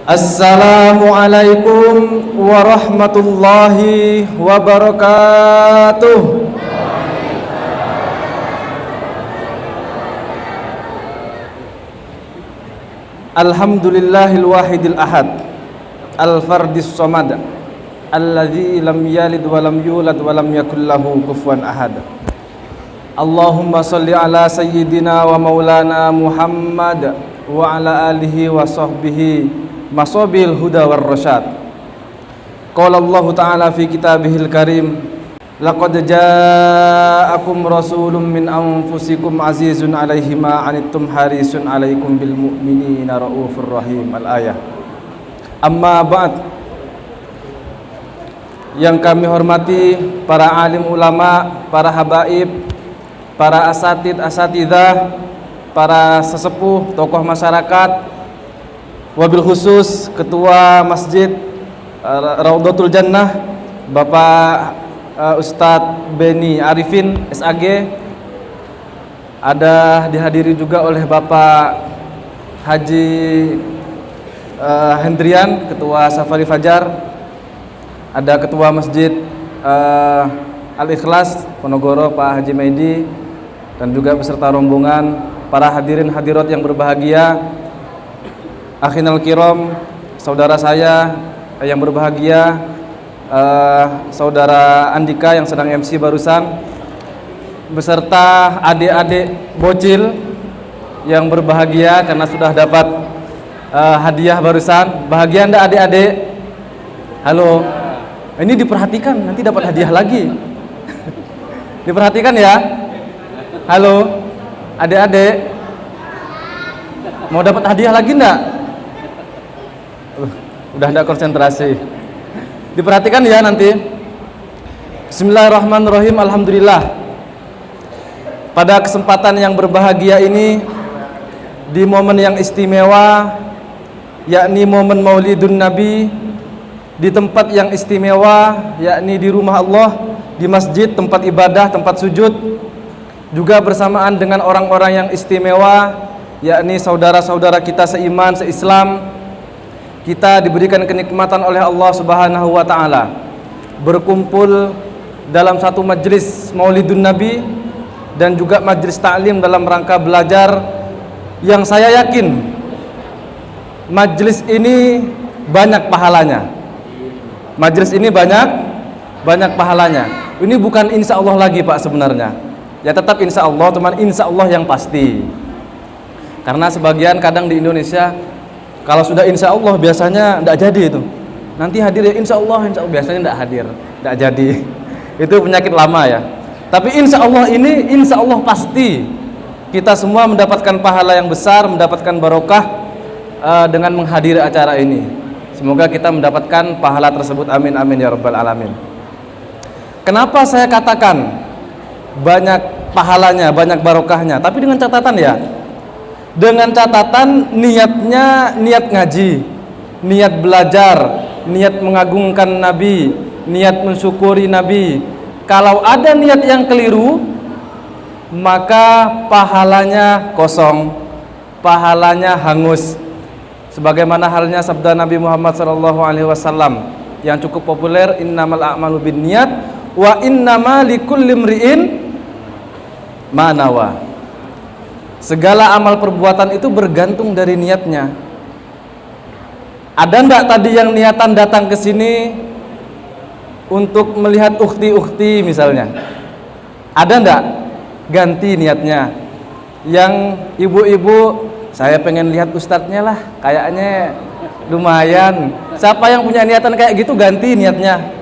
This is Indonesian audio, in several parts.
Assalamualaikum warahmatullahi wabarakatuh. Alhamdulillahil wahidil ahad, al-fardis samad, alladzi lam yalid wa lam yulad wa lam yakul lahu kufuwan ahad. Allahumma shalli ala sayyidina wa maulana Muhammad wa ala alihi wa sahbihi masabil huda war rasyad. Qala Allah ta'ala fi kitabihil karim, laqad ja'akum rasulun min anfusikum azizun 'alaihi ma 'anittum harisun 'alaikum bil mu'minina raufur rahim. Al-ayah. Amma ba'd. Yang kami hormati para alim ulama, para habaib, para asatidzah, para sesepuh, tokoh masyarakat, wabil khusus Ketua Masjid Raudhatul Jannah Bapak Ustadz Beni Arifin SAG, ada dihadiri juga oleh Bapak Haji Hendrian, Ketua Safari Fajar, ada Ketua Masjid Al-Ikhlas Ponorogo Pak Haji Medi, dan juga beserta rombongan, para hadirin hadirat yang berbahagia, akhinal kiram, saudara saya yang berbahagia, saudara Andika yang sedang MC barusan, beserta adik-adik bocil yang berbahagia karena sudah dapat hadiah barusan. Bahagia anda adik-adik? Halo, ini diperhatikan, nanti dapat hadiah lagi. Diperhatikan ya. Halo, adik-adik, mau dapat hadiah lagi enggak? Udah enggak konsentrasi. Diperhatikan ya nanti. Bismillahirrahmanirrahim. Alhamdulillah. Pada kesempatan yang berbahagia ini, di momen yang istimewa, yakni momen Maulidun Nabi, di tempat yang istimewa, yakni di rumah Allah, di masjid, tempat ibadah, tempat sujud, juga bersamaan dengan orang-orang yang istimewa, yakni saudara-saudara kita seiman, seislam. Kita diberikan kenikmatan oleh Allah Subhanahu wa taala berkumpul dalam satu majlis Maulidun Nabi dan juga majlis ta'lim dalam rangka belajar, yang saya yakin majlis ini banyak pahalanya. Majlis ini banyak pahalanya. Ini bukan insya Allah lagi Pak sebenarnya. Ya tetap insya Allah, teman, insya Allah yang pasti. Karena sebagian kadang di Indonesia, kalau sudah insya Allah biasanya tidak jadi itu. Nanti hadir ya insya Allah biasanya tidak hadir, tidak jadi. Itu penyakit lama ya. Tapi insya Allah ini insya Allah pasti kita semua mendapatkan pahala yang besar, mendapatkan barokah dengan menghadiri acara ini. Semoga kita mendapatkan pahala tersebut. Amin amin ya rabbal alamin. Kenapa saya katakan banyak pahalanya, banyak barokahnya? Tapi dengan catatan ya. Dengan catatan niatnya niat ngaji, niat belajar, niat mengagungkan Nabi, niat mensyukuri Nabi. Kalau ada niat yang keliru, maka pahalanya kosong, pahalanya hangus. Sebagaimana halnya sabda Nabi Muhammad SAW yang cukup populer, innamal a'malu binniyat wa innama likulli imri'in ma nawa. Segala amal perbuatan itu bergantung dari niatnya. Ada enggak tadi yang niatan datang ke sini untuk melihat ukhti-ukhti misalnya? Ada enggak? Ganti niatnya. Yang ibu-ibu, saya pengen lihat ustadznya lah, kayaknya lumayan. Siapa yang punya niatan kayak gitu, ganti niatnya.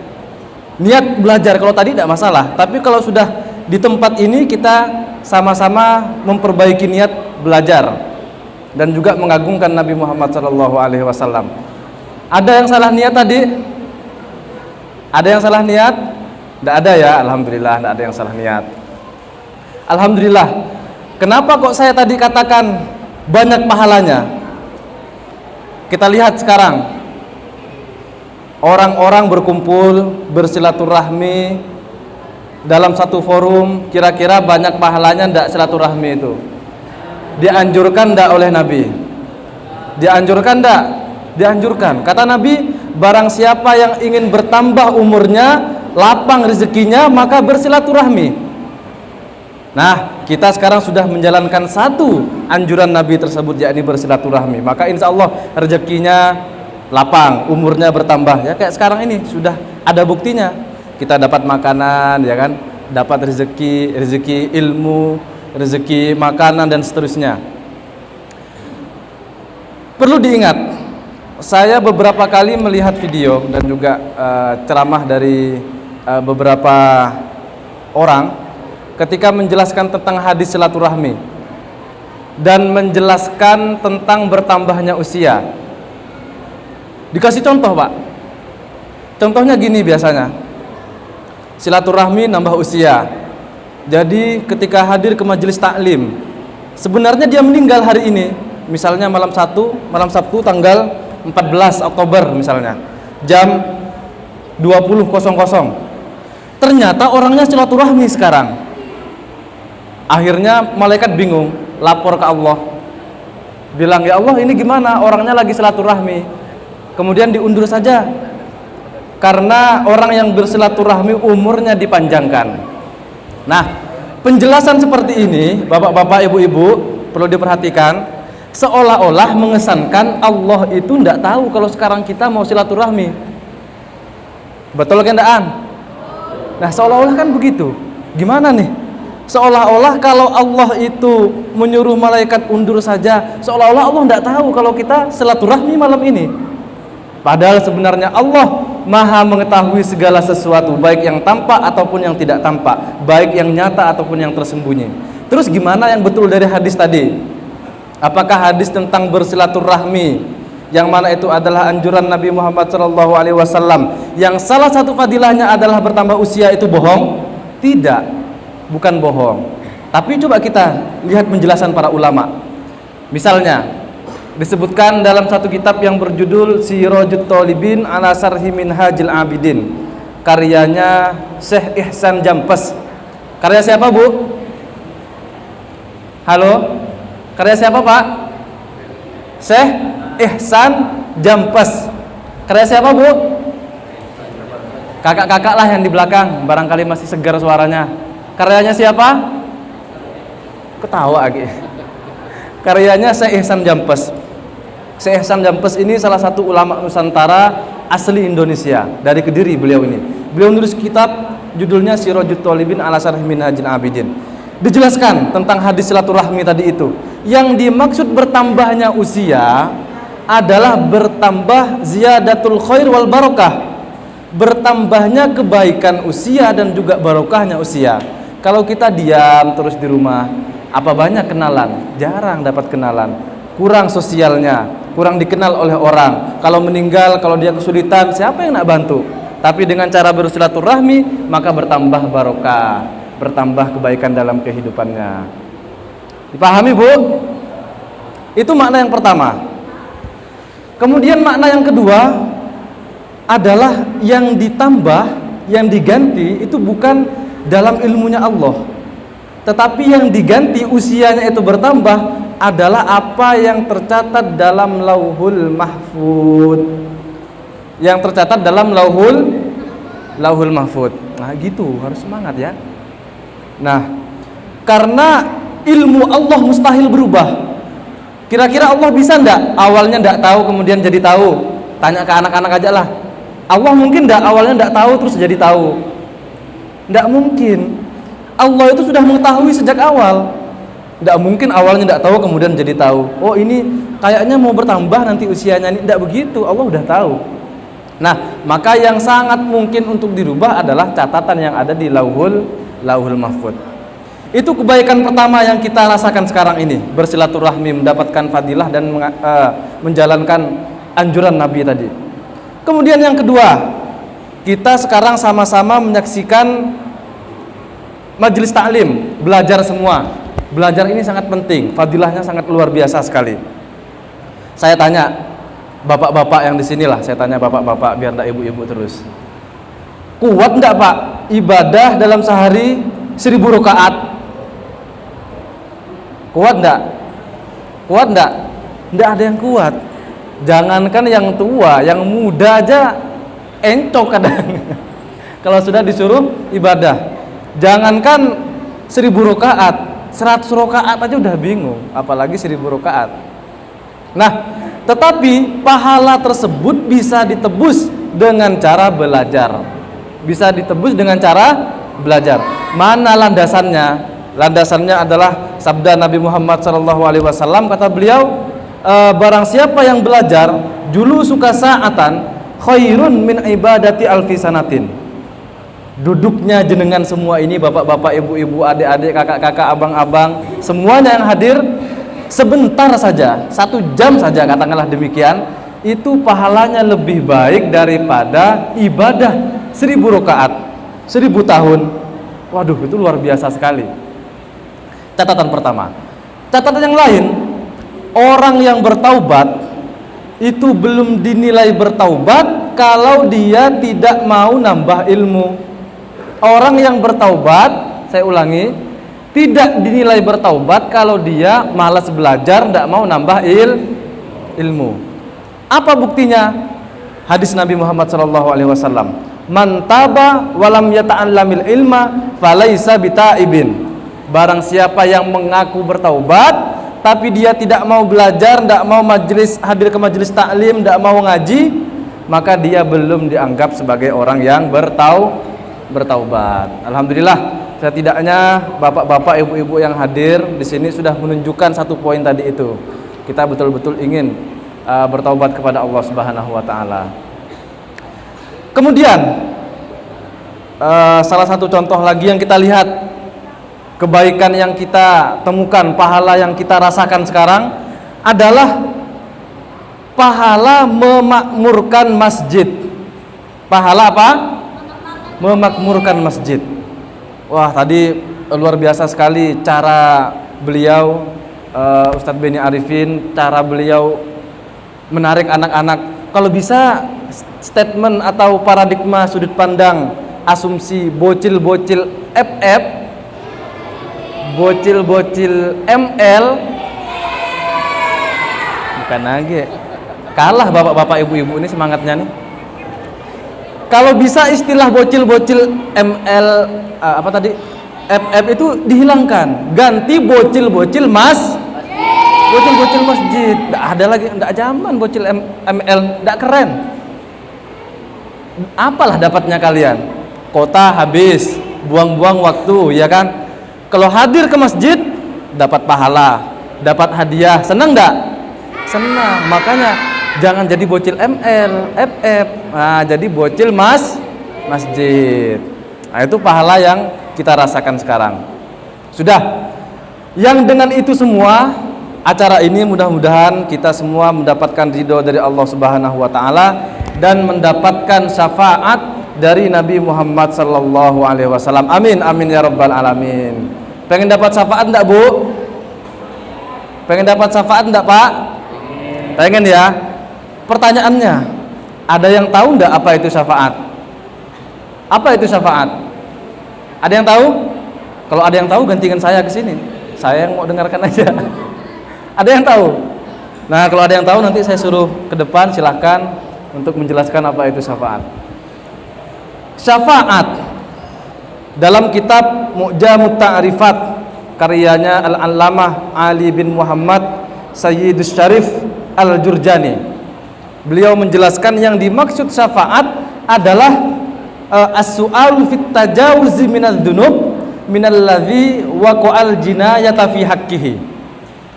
Niat belajar kalau tadi tidak masalah, tapi kalau sudah di tempat ini kita sama-sama memperbaiki niat belajar dan juga mengagungkan Nabi Muhammad SAW. Ada yang salah niat tadi? Ada yang salah niat? Tidak ada ya, alhamdulillah, tidak ada yang salah niat. Alhamdulillah. Kenapa kok saya tadi katakan banyak pahalanya? Kita lihat sekarang, orang-orang berkumpul, bersilaturahmi dalam satu forum, kira-kira banyak pahalanya ndak silaturahmi itu? Dianjurkan ndak oleh Nabi? Dianjurkan ndak? dianjurkan. Kata Nabi, barang siapa yang ingin bertambah umurnya, lapang rezekinya, maka bersilaturahmi. Nah, kita sekarang sudah menjalankan satu anjuran Nabi tersebut, yakni bersilaturahmi. Maka insya Allah rezekinya lapang, umurnya bertambah. Ya kayak sekarang ini sudah ada buktinya. Kita dapat makanan, ya kan? Dapat rezeki ilmu, rezeki makanan dan seterusnya. Perlu diingat, saya beberapa kali melihat video dan juga ceramah dari beberapa orang ketika menjelaskan tentang hadis silaturahmi dan menjelaskan tentang bertambahnya usia. Dikasih contoh, Pak. Contohnya gini biasanya. Silaturahmi nambah usia. Jadi ketika hadir ke majelis taklim, sebenarnya dia meninggal hari ini. Misalnya malam Sabtu tanggal 14 Oktober misalnya. Jam 20.00. Ternyata orangnya silaturahmi sekarang. Akhirnya malaikat bingung, lapor ke Allah. Bilang, "Ya Allah, ini gimana? Orangnya lagi silaturahmi." Kemudian diundur saja. Karena orang yang bersilaturahmi umurnya dipanjangkan. Nah, penjelasan seperti ini, Bapak-bapak, Ibu-ibu, perlu diperhatikan, seolah-olah mengesankan Allah itu tidak tahu kalau sekarang kita mau silaturahmi. Betul kendaan? Nah, seolah-olah kan begitu. Gimana nih? Seolah-olah kalau Allah itu menyuruh malaikat undur saja, seolah-olah Allah tidak tahu kalau kita silaturahmi malam ini. Padahal sebenarnya Allah Maha mengetahui segala sesuatu, baik yang tampak ataupun yang tidak tampak, baik yang nyata ataupun yang tersembunyi. Terus gimana yang betul dari hadis tadi? Apakah hadis tentang bersilaturahmi yang mana itu adalah anjuran Nabi Muhammad SAW, yang salah satu fadilahnya adalah bertambah usia, itu bohong? Tidak, bukan bohong. Tapi coba kita lihat penjelasan para ulama. Misalnya disebutkan dalam satu kitab yang berjudul Sirajut Thalibin ala Syarhi Minhajil Abidin, karyanya Syekh Ihsan Jampes. Karya siapa, Bu? Halo? Karya siapa, Pak? Syekh Ihsan Jampes. Karya siapa, Bu? Kakak-kakak lah yang di belakang, barangkali masih segar suaranya. Karyanya siapa? Ketawa lagi. Karyanya Syekh Ihsan Jampes. Syekh Ihsan Jampes ini salah satu ulama Nusantara asli Indonesia, dari Kediri beliau ini. Beliau menulis kitab judulnya Sirajut Thalibin ala Syarhi Minhajil Abidin. Dijelaskan tentang hadis silaturahmi tadi itu. Yang dimaksud bertambahnya usia adalah bertambah ziyadatul khair wal barokah. Bertambahnya kebaikan usia dan juga barokahnya usia. Kalau kita diam terus di rumah, apa banyak kenalan? Jarang dapat kenalan. Kurang sosialnya, kurang dikenal oleh orang. Kalau meninggal, kalau dia kesulitan, siapa yang nak bantu? Tapi dengan cara bersilaturahmi, maka bertambah barokah, bertambah kebaikan dalam kehidupannya. Dipahami, Bu? Itu makna yang pertama. Kemudian makna yang kedua adalah yang ditambah, yang diganti itu bukan dalam ilmunya Allah, tetapi yang diganti usianya itu bertambah adalah apa yang tercatat dalam Lauhul Mahfud. Yang tercatat dalam Lauhul Mahfud. Nah, gitu, harus semangat ya. Nah, karena ilmu Allah mustahil berubah. Kira-kira Allah bisa enggak awalnya enggak tahu kemudian jadi tahu? Tanya ke anak-anak aja lah. Allah mungkin enggak awalnya enggak tahu terus jadi tahu? Enggak mungkin. Allah itu sudah mengetahui sejak awal. Tidak mungkin awalnya tidak tahu kemudian jadi tahu. Oh, ini kayaknya mau bertambah nanti usianya. Tidak begitu, Allah udah tahu. Nah, maka yang sangat mungkin untuk dirubah adalah catatan yang ada di Lauhul Mahfud. Itu kebaikan pertama yang kita rasakan sekarang ini, bersilaturahmi, mendapatkan fadilah dan menjalankan anjuran Nabi tadi. Kemudian yang kedua, kita sekarang sama-sama menyaksikan majelis taklim, belajar semua. Belajar ini sangat penting, fadilahnya sangat luar biasa sekali. Saya tanya bapak-bapak yang di sinilah, saya tanya bapak-bapak biar enggak ibu-ibu terus. Kuat enggak, Pak, ibadah dalam sehari 1000 rakaat? Kuat enggak? Kuat enggak? Enggak ada yang kuat. Jangankan yang tua, yang muda aja encok kadang. Kalau sudah disuruh ibadah, jangankan 1000 rakaat, 100 rakaat aja udah bingung, apalagi 1000 rakaat. Nah, tetapi pahala tersebut bisa ditebus dengan cara belajar. Bisa ditebus dengan cara belajar. Mana landasannya? Landasannya adalah sabda Nabi Muhammad SAW. Kata beliau, barang siapa yang belajar julu suka sa'atan khairun min ibadati alfi sanatin. Duduknya jenengan semua ini, bapak-bapak, ibu-ibu, adik-adik, kakak-kakak, abang-abang, semuanya yang hadir, sebentar saja, 1 jam saja katakanlah demikian, itu pahalanya lebih baik daripada ibadah 1000 rakaat 1000 tahun. Waduh, itu luar biasa sekali. Catatan pertama. Catatan yang lain, orang yang bertaubat itu belum dinilai bertaubat kalau dia tidak mau nambah ilmu. Orang yang bertaubat, saya ulangi, tidak dinilai bertaubat kalau dia malas belajar, tidak mau nambah ilmu. Apa buktinya? Hadis Nabi Muhammad SAW. Man taba walam yata'allamil ilma falaisa bitaibin. Barang siapa yang mengaku bertaubat tapi dia tidak mau belajar, tidak mau hadir ke majelis taklim, tidak mau ngaji, maka dia belum dianggap sebagai orang yang bertaubat. Alhamdulillah, setidaknya bapak-bapak, ibu-ibu yang hadir di sini sudah menunjukkan 1 poin tadi itu. Kita betul-betul ingin bertaubat kepada Allah Subhanahu wa taala. Kemudian salah satu contoh lagi yang kita lihat, kebaikan yang kita temukan, pahala yang kita rasakan sekarang adalah pahala memakmurkan masjid. Pahala apa? Memakmurkan masjid. Wah, tadi luar biasa sekali cara beliau, Ustadz Beni Arifin, cara beliau menarik anak-anak. Kalau bisa statement atau paradigma sudut pandang asumsi bocil-bocil FF, bocil-bocil ML, bukan lagi, kalah bapak-bapak ibu-ibu ini semangatnya nih. Kalau bisa istilah bocil-bocil ML apa tadi FF itu dihilangkan, ganti bocil-bocil bocil-bocil masjid. Nggak ada lagi, nggak zaman bocil ML, nggak keren. Apalah dapatnya kalian? Kota habis, buang-buang waktu, ya kan? Kalau hadir ke masjid dapat pahala, dapat hadiah, senang nggak? Senang. Makanya jangan jadi bocil ML, FF. Nah, jadi bocil masjid. Nah, itu pahala yang kita rasakan sekarang. Sudah. Yang dengan itu semua, acara ini mudah-mudahan kita semua mendapatkan ridho dari Allah Subhanahu wa taala dan mendapatkan syafaat dari Nabi Muhammad sallallahu alaihi wasallam. Amin amin ya rabbal alamin. Pengen dapat syafaat enggak, Bu? Pengen dapat syafaat enggak, Pak? Pengen ya? Pertanyaannya, ada yang tahu enggak apa itu syafaat? Apa itu syafaat? Ada yang tahu? Kalau ada yang tahu gantikan saya ke sini. Saya yang mau dengarkan aja. Ada yang tahu? Nah, kalau ada yang tahu nanti saya suruh ke depan, silahkan untuk menjelaskan apa itu syafaat. Syafaat dalam kitab Mu'jamut Ta'rifat karyanya Al-Allamah Ali bin Muhammad Sayyidus Syarif Al-Jurjani, beliau menjelaskan yang dimaksud syafaat adalah as-su'alu fit tajawuzi minadz-dzunub minalladzi waqa'al jinayata fi haqqihi.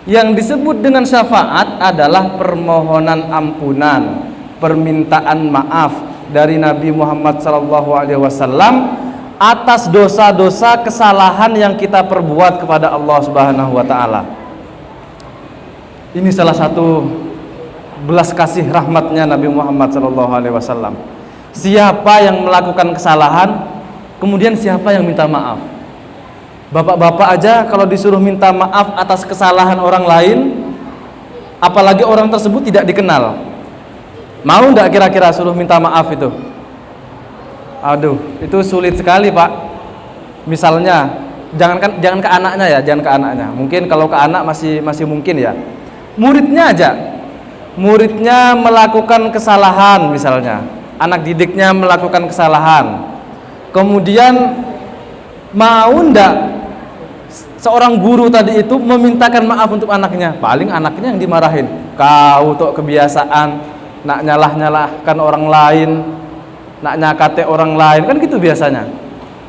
Yang disebut dengan syafaat adalah permohonan ampunan, permintaan maaf dari Nabi Muhammad SAW atas dosa-dosa kesalahan yang kita perbuat kepada Allah Subhanahu wa taala. Ini salah satu belas kasih rahmatnya Nabi Muhammad SAW. Siapa yang melakukan kesalahan, kemudian siapa yang minta maaf? Bapak-bapak aja kalau disuruh minta maaf atas kesalahan orang lain, apalagi orang tersebut tidak dikenal, mau nggak kira-kira suruh minta maaf itu? Aduh, itu sulit sekali, Pak. Misalnya, jangan ke anaknya ya, jangan ke anaknya. Mungkin kalau ke anak masih mungkin ya. Muridnya aja, muridnya melakukan kesalahan, misalnya anak didiknya melakukan kesalahan, kemudian mau ndak seorang guru tadi itu memintakan maaf untuk anaknya, paling anaknya yang dimarahin, kau tuh kebiasaan nak nyalah-nyalahkan orang lain, nak nyakate orang lain, kan gitu biasanya.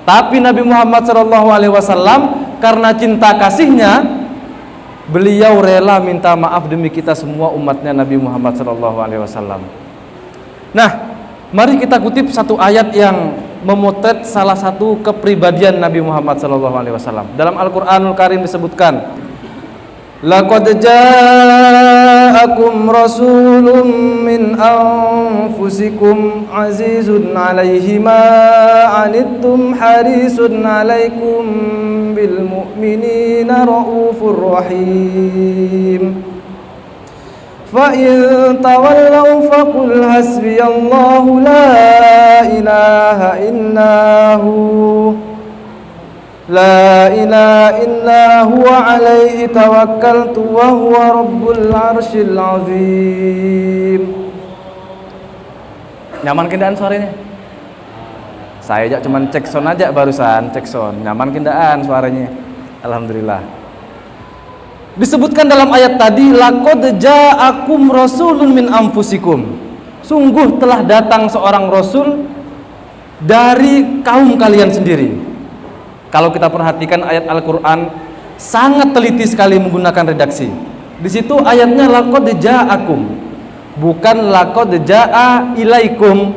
Tapi Nabi Muhammad SAW karena cinta kasihnya, beliau rela minta maaf demi kita semua umatnya Nabi Muhammad SAW. Nah, mari kita kutip satu ayat yang memotret salah satu kepribadian Nabi Muhammad SAW. Dalam Al-Quranul Karim disebutkan, laqad ja'akum rasulun min anfusikum azizun 'alaihi ma 'anittum harisun 'alaikum bil mu'minina raufur rahim. Fa in tawallaw faqul hasbiyallahu la ilaha illahu la ilaha illa huwa alaihi tawakkaltu wa huwa rabbul arsyil azim. Nyaman kendaan suaranya? Saya aja cuman cek sound aja barusan, cek sound. Nyaman kendaan suaranya. Alhamdulillah. Disebutkan dalam ayat tadi, laqad ja'akum rasulun min anfusikum. Sungguh telah datang seorang rasul dari kaum kalian sendiri. Kalau kita perhatikan ayat Al-Quran sangat teliti sekali menggunakan redaksi. Di situ ayatnya laqad ja'akum, bukan laqad ja'a ilaikum.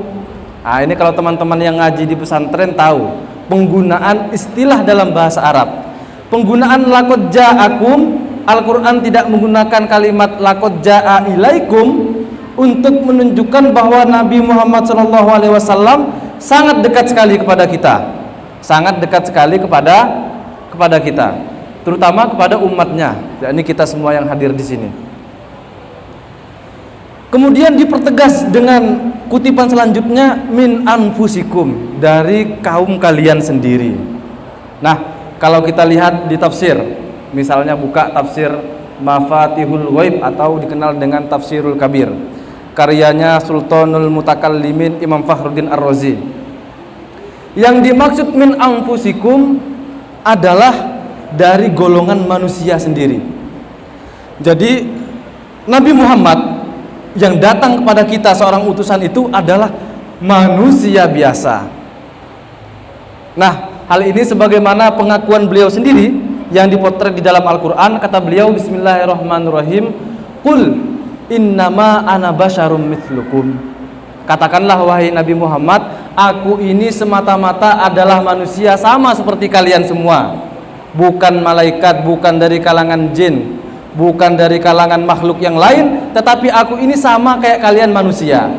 Nah, ini kalau teman-teman yang ngaji di pesantren tahu penggunaan istilah dalam bahasa Arab. Penggunaan laqad ja'akum, Al-Quran tidak menggunakan kalimat laqad ja'a ilaikum untuk menunjukkan bahwa Nabi Muhammad SAW sangat dekat sekali kepada kita. Sangat dekat sekali kepada kita, terutama kepada umatnya, yakni kita semua yang hadir di sini. Kemudian dipertegas dengan kutipan selanjutnya, min anfusikum, dari kaum kalian sendiri. Nah, kalau kita lihat di tafsir, misalnya buka tafsir Mafatihul Ghaib atau dikenal dengan Tafsirul Kabir, karyanya Sultanul Mutakallimin Imam Fakhruddin Ar-Razi. Yang dimaksud min anfusikum adalah dari golongan manusia sendiri. Jadi Nabi Muhammad yang datang kepada kita seorang utusan itu adalah manusia biasa. Nah, hal ini sebagaimana pengakuan beliau sendiri yang dipotret di dalam Al-Quran. Kata beliau, bismillahirrahmanirrahim, qul innama ana basyarum mithlukum. Katakanlah wahai Nabi Muhammad, aku ini semata-mata adalah manusia sama seperti kalian semua. Bukan malaikat, bukan dari kalangan jin, bukan dari kalangan makhluk yang lain, tetapi aku ini sama kayak kalian manusia.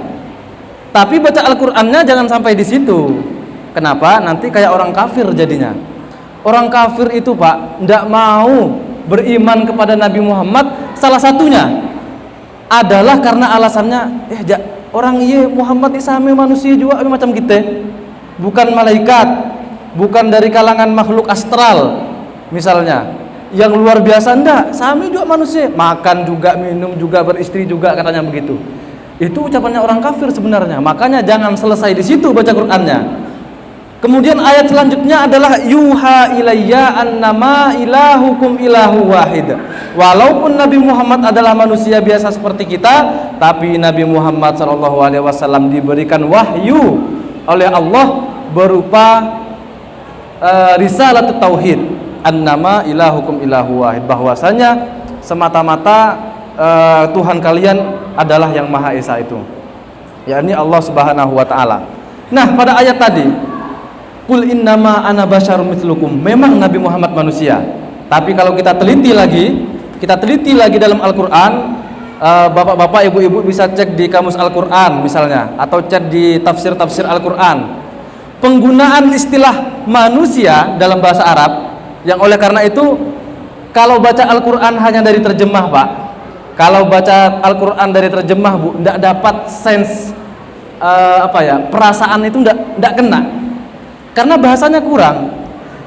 Tapi baca Al-Qur'annya jangan sampai di situ. Kenapa? Nanti kayak orang kafir jadinya. Orang kafir itu, Pak, tidak mau beriman kepada Nabi Muhammad, salah satunya adalah karena alasannya, orang iya Muhammad isame manusia juga macam kita, bukan malaikat, bukan dari kalangan makhluk astral misalnya yang luar biasa, ndak, sami juga manusia, makan juga, minum juga, beristri juga, katanya begitu. Itu ucapannya orang kafir sebenarnya. Makanya jangan selesai di situ baca Qur'annya. Kemudian ayat selanjutnya adalah yuha ilayya annama ilahukum ilahu wahid. Walaupun Nabi Muhammad adalah manusia biasa seperti kita, tapi Nabi Muhammad SAW diberikan wahyu oleh Allah berupa risalah tauhid, annama ilahukum ilahu wahid, bahwasanya semata-mata Tuhan kalian adalah yang Maha Esa itu, yakni Allah Subhanahu wa taala. Nah, pada ayat tadi qul innama ana basyarum mithlukum, memang Nabi Muhammad manusia. Tapi kalau kita teliti lagi dalam Al-Qur'an, bapak-bapak, ibu-ibu bisa cek di kamus Al-Qur'an misalnya, atau cek di tafsir-tafsir Al-Qur'an. Penggunaan istilah manusia dalam bahasa Arab, yang oleh karena itu kalau baca Al-Qur'an hanya dari terjemah, Pak. Kalau baca Al-Qur'an dari terjemah, Bu, tidak dapat sense perasaan itu tidak kena. Karena bahasanya kurang.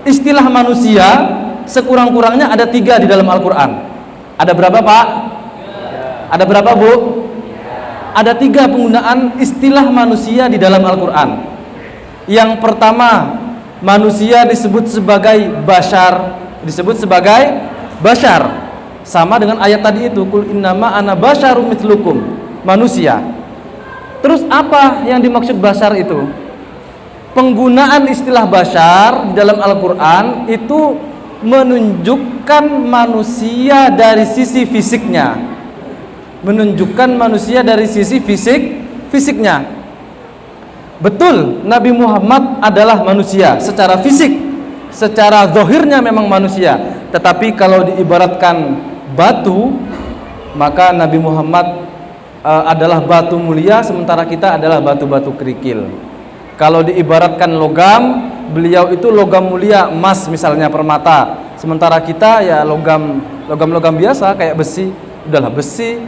Istilah manusia sekurang-kurangnya ada 3 di dalam Al-Quran. Ada berapa, Pak? Ada berapa, Bu? Ada 3 penggunaan istilah manusia di dalam Al-Quran. Yang pertama, manusia disebut sebagai bashar, sama dengan ayat tadi itu, qul innama ana basyarum mitslukum, manusia. Terus apa yang dimaksud bashar itu? Penggunaan istilah bashar di dalam Al-Quran itu menunjukkan manusia dari sisi fisiknya, fisiknya. Betul, Nabi Muhammad adalah manusia secara fisik, secara zahirnya memang manusia. Tetapi kalau diibaratkan batu, maka Nabi Muhammad adalah batu mulia, sementara kita adalah batu-batu kerikil. Kalau diibaratkan logam, beliau itu logam mulia, emas misalnya, permata. Sementara kita ya logam biasa kayak besi. Udahlah besi,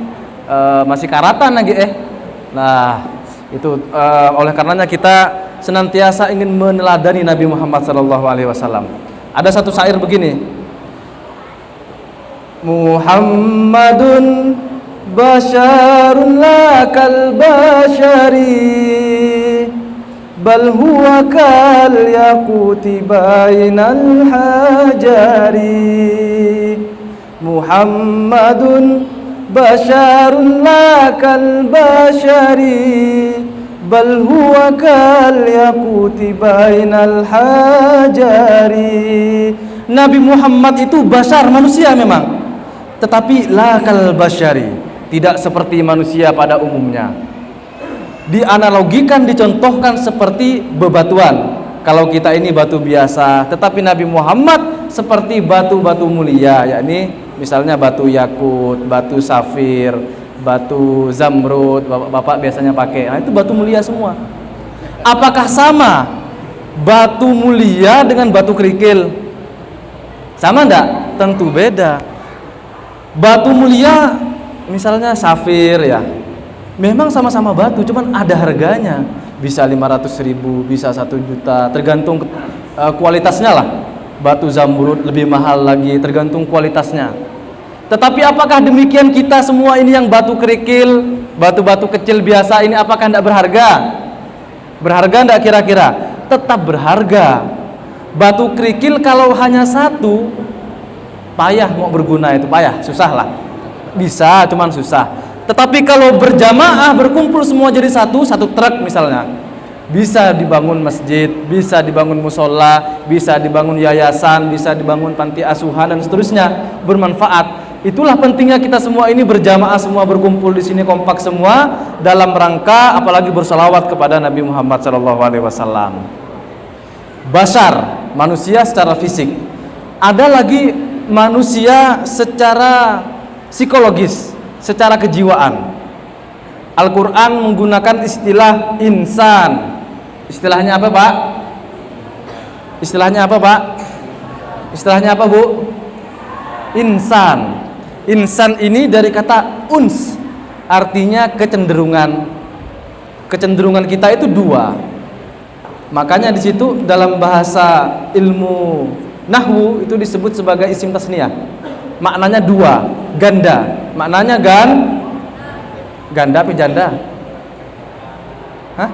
masih karatan lagi Nah, itu oleh karenanya kita senantiasa ingin meneladani Nabi Muhammad SAW. Ada satu syair begini, Muhammadun basyarun la kal basyari, bal huwa kal yaquti bainal hajari. Muhammadun basyarun la kal basyari, bal huwa kal yaquti bainal hajari. Nabi Muhammad itu basyar, manusia memang, tetapi la kal basyari, tidak seperti manusia pada umumnya. Dianalogikan, dicontohkan seperti bebatuan. Kalau kita ini batu biasa, tetapi Nabi Muhammad seperti batu-batu mulia, yakni misalnya batu yakut, batu safir, batu zamrud, bapak biasanya pakai. Nah, itu batu mulia semua. Apakah sama batu mulia dengan batu kerikil? Sama enggak? Tentu beda. Batu mulia misalnya safir ya, memang sama-sama batu, cuman ada harganya. Bisa 500.000, bisa 1 juta, tergantung kualitasnya lah. Batu zamrud lebih mahal lagi, tergantung kualitasnya. Tetapi apakah demikian kita semua ini yang batu kerikil, batu-batu kecil biasa ini, apakah tidak berharga? Berharga tidak kira-kira? Tetap berharga. Batu kerikil kalau hanya 1, payah mau berguna, itu payah, susah lah. Bisa, cuman susah. Tetapi kalau berjamaah, berkumpul semua jadi satu truk misalnya, bisa dibangun masjid, bisa dibangun musola, bisa dibangun yayasan, bisa dibangun panti asuhan dan seterusnya, bermanfaat. Itulah pentingnya kita semua ini berjamaah, semua berkumpul di sini kompak semua dalam rangka apalagi bersalawat kepada Nabi Muhammad SAW. Bashar, manusia secara fisik. Ada lagi manusia secara psikologis, secara kejiwaan. Al-Quran menggunakan istilah insan. Istilahnya apa, Pak? Istilahnya apa, Pak? Istilahnya apa, Bu? Insan. Insan ini dari kata uns, artinya kecenderungan. Kecenderungan kita itu 2. Makanya di situ dalam bahasa ilmu nahwu itu disebut sebagai isim tasniyah. Maknanya 2, ganda. Maknanya ganda apa janda? Hah?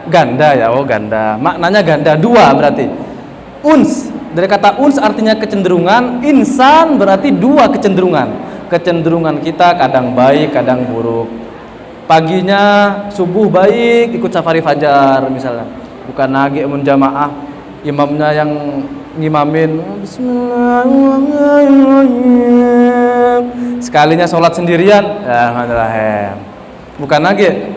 Ganda ya, oh ganda. Maknanya ganda, 2 berarti. Uns, dari kata uns artinya kecenderungan, insan berarti 2 kecenderungan. Kecenderungan kita kadang baik, kadang buruk. Paginya subuh baik, ikut safari fajar misalnya. Bukan lagi menjamaah, imamnya yang ngimamin Bismillahirrahmanirrahim, sekalinya sholat sendirian ya, bukan lagi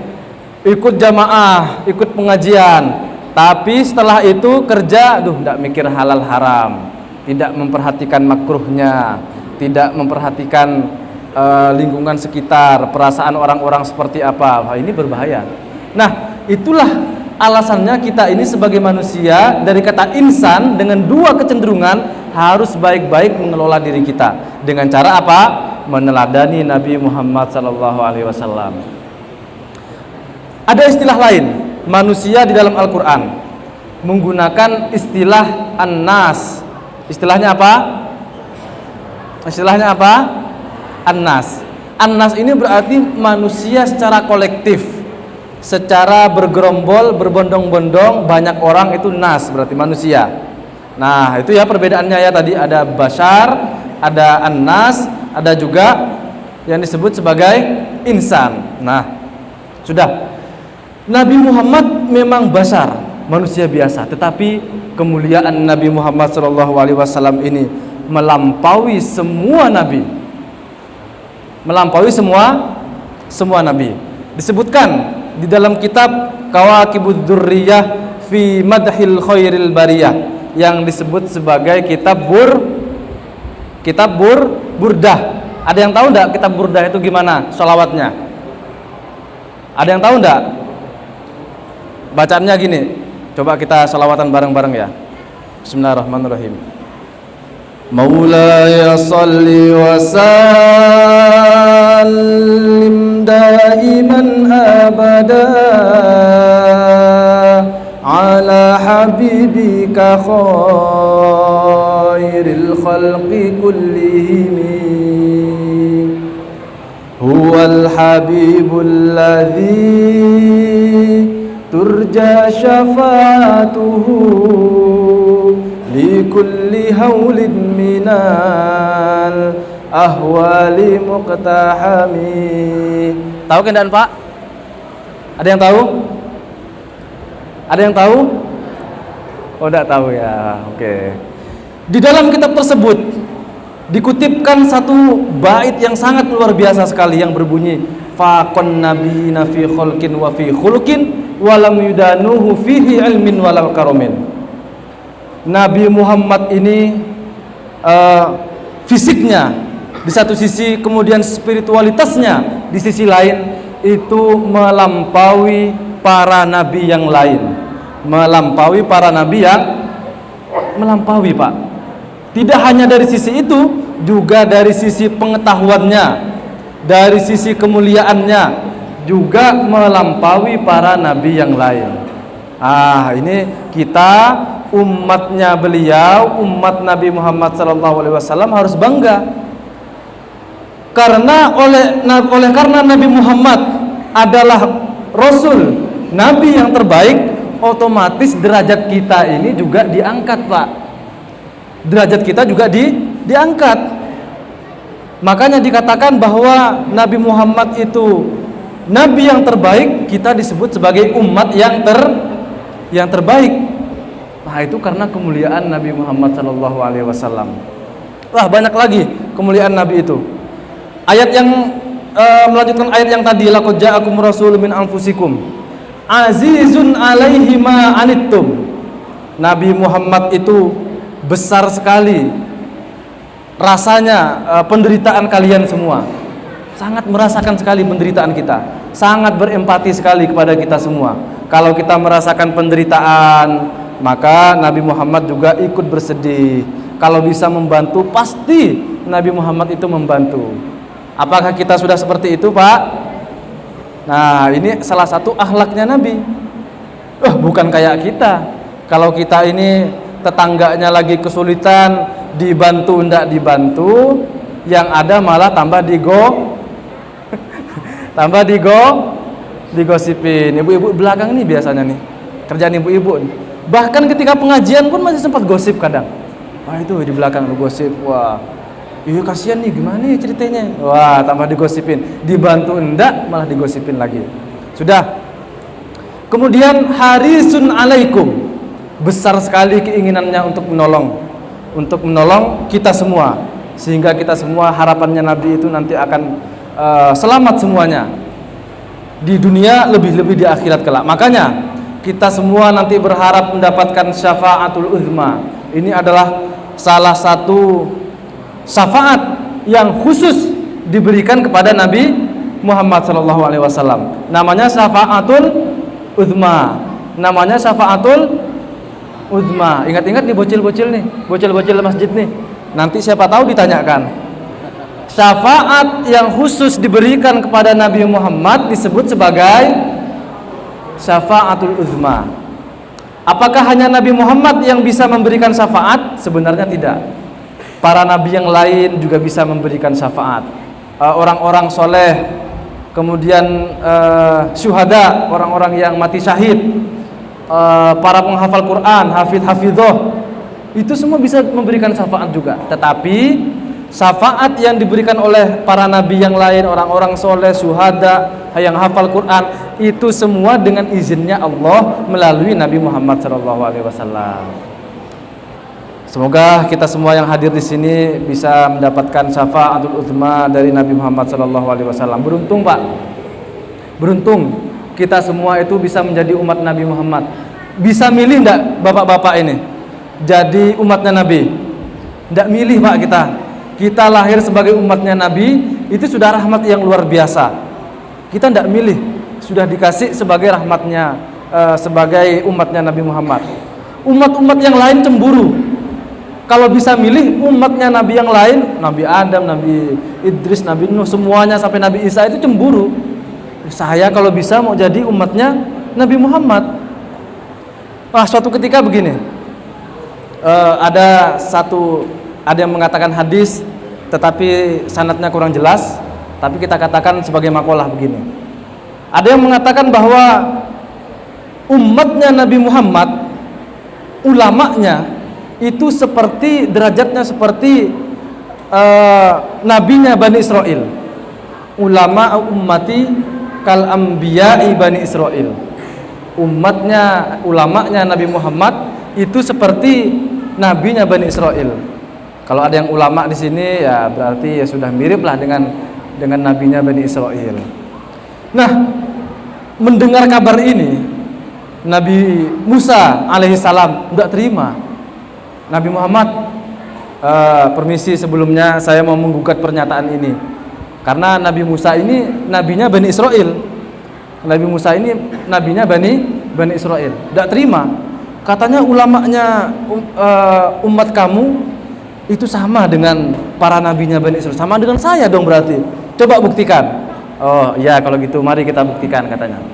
ikut jamaah, ikut pengajian, tapi setelah itu kerja, tidak mikir halal haram, tidak memperhatikan makruhnya, tidak memperhatikan lingkungan sekitar, perasaan orang-orang seperti apa. Wah, ini berbahaya. Nah, itulah alasannya kita ini sebagai manusia dari kata insan dengan 2 kecenderungan harus baik-baik mengelola diri kita. Dengan cara apa? Meneladani Nabi Muhammad SAW. Ada istilah lain, manusia di dalam Al-Quran menggunakan istilah an-nas. Istilahnya apa? Istilahnya apa? An-nas. An-nas ini berarti manusia secara kolektif, secara bergerombol, berbondong-bondong, banyak orang, itu nas, berarti manusia. Nah, itu ya perbedaannya ya, tadi ada bashar, ada an-nas, ada juga yang disebut sebagai insan. Nah, sudah. Nabi Muhammad memang bashar, manusia biasa, tetapi kemuliaan Nabi Muhammad SAW ini melampaui semua nabi, melampaui semua nabi. Disebutkan di dalam kitab Kawakibud Durriyah fi Madhil Khairil Bariyah, yang disebut sebagai kitab Burdah. Ada yang tahu enggak kitab Burdah itu gimana sholawatnya? Ada yang tahu enggak? Bacaannya gini, coba kita sholawatan bareng-bareng ya. Bismillahirrahmanirrahim. Maulaya salli wa sallim daiman abada ala habibika khairil khalqi kullihim huwal habibul ladzi turja syafa'atuhu likulli haulin minal ahwali muqtahami. Tahu kan Pak? Ada yang tahu? Ada yang tahu? Oh, enggak tahu ya. Oke. Di dalam kitab tersebut dikutipkan satu bait yang sangat luar biasa sekali yang berbunyi faqan nabiyina fi khalqin wa fi khuluqin wa lam yudanuhu fihi ilmin walau karomin. Nabi Muhammad ini fisiknya di satu sisi, kemudian spiritualitasnya di sisi lain itu melampaui para nabi yang lain, melampaui para nabi yang melampaui, Pak. Tidak hanya dari sisi itu, juga dari sisi pengetahuannya, dari sisi kemuliaannya, juga melampaui para nabi yang lain. Ini kita umatnya beliau, umat Nabi Muhammad SAW harus bangga, karena karena Nabi Muhammad adalah Rasul, Nabi yang terbaik, otomatis derajat kita ini juga diangkat, Pak. Derajat kita juga diangkat. Makanya dikatakan bahwa Nabi Muhammad itu Nabi yang terbaik, kita disebut sebagai umat yang terbaik. Nah, itu karena kemuliaan Nabi Muhammad SAW. Wah, banyak lagi kemuliaan Nabi itu. Ayat yang melanjutkan ayat yang tadi, laqad ja'akum rasulun min anfusikum azizun 'alaihi ma anittum. Nabi Muhammad itu besar sekali rasanya penderitaan kalian semua. Sangat merasakan sekali penderitaan kita, sangat berempati sekali kepada kita semua. Kalau kita merasakan penderitaan, maka Nabi Muhammad juga ikut bersedih. Kalau bisa membantu, pasti Nabi Muhammad itu membantu. Apakah kita sudah seperti itu, Pak? Nah, ini salah satu akhlaknya Nabi. Bukan kayak kita. Kalau kita ini tetangganya lagi kesulitan, dibantu ndak dibantu, yang ada malah tambah digosipin. Ibu-ibu belakang nih biasanya nih kerjaan ibu-ibu. Bahkan ketika pengajian pun masih sempat gosip kadang. Wah, itu di belakang lu gosip. Wah, iya kasihan nih, gimana nih ceritanya? Wah, tambah digosipin. Dibantu enggak malah digosipin lagi. Sudah. Kemudian harisun alaikum, besar sekali keinginannya untuk menolong kita semua, sehingga kita semua harapannya Nabi itu nanti akan selamat semuanya di dunia, lebih-lebih di akhirat kelak. Makanya kita semua nanti berharap mendapatkan syafaatul uzma. Ini adalah salah satu syafaat yang khusus diberikan kepada Nabi Muhammad SAW. Namanya syafaatul uzma. Namanya syafaatul uzma. Ingat-ingat nih bocil-bocil masjid nih. Nanti siapa tahu ditanyakan. Syafaat yang khusus diberikan kepada Nabi Muhammad disebut sebagai syafaatul uzma. Apakah hanya Nabi Muhammad yang bisa memberikan syafaat? Sebenarnya tidak. Para nabi yang lain juga bisa memberikan syafaat. orang-orang soleh, kemudian syuhada, orang-orang yang mati syahid, para penghafal Quran, hafidh-hafidhoh, itu semua bisa memberikan syafaat juga. Tetapi syafaat yang diberikan oleh para nabi yang lain, orang-orang soleh, syuhada, yang hafal Quran, itu semua dengan izinnya Allah melalui Nabi Muhammad SAW. Semoga kita semua yang hadir di sini bisa mendapatkan syafaatul uzma dari Nabi Muhammad SAW. Beruntung Pak, beruntung kita semua itu bisa menjadi umat Nabi Muhammad. Bisa milih enggak bapak-bapak ini jadi umatnya Nabi? Enggak milih Pak kita. Kita lahir sebagai umatnya Nabi, itu sudah rahmat yang luar biasa. Kita enggak milih, sudah dikasih sebagai rahmatnya, sebagai umatnya Nabi Muhammad. Umat-umat yang lain cemburu. Kalau bisa milih umatnya Nabi yang lain, Nabi Adam, Nabi Idris, Nabi Nuh, semuanya sampai Nabi Isa itu cemburu. Saya kalau bisa mau jadi umatnya Nabi Muhammad. Suatu ketika begini, ada yang mengatakan hadis, tetapi sanadnya kurang jelas, tapi kita katakan sebagai makalah begini. Ada yang mengatakan bahwa umatnya Nabi Muhammad, ulamanya itu seperti derajatnya seperti nabinya Bani Israel. Ulama ummati kal anbiya'i Bani Israel. Ulamanya Nabi Muhammad itu seperti nabinya Bani Israel. Kalau ada yang ulama di sini, ya berarti ya sudah mirip lah dengan nabinya Bani Israel. Nah, mendengar kabar ini, Nabi Musa alaihissalam tidak terima. Nabi Muhammad, permisi sebelumnya saya mau menggugat pernyataan ini, karena Nabi Musa ini nabinya Bani Israel. Nabi Musa ini nabinya Bani Israel. Tidak terima. Katanya ulamanya umat kamu itu sama dengan para nabinya Bani Israel, sama dengan saya dong berarti. Coba buktikan. Oh ya, kalau gitu mari kita buktikan, katanya.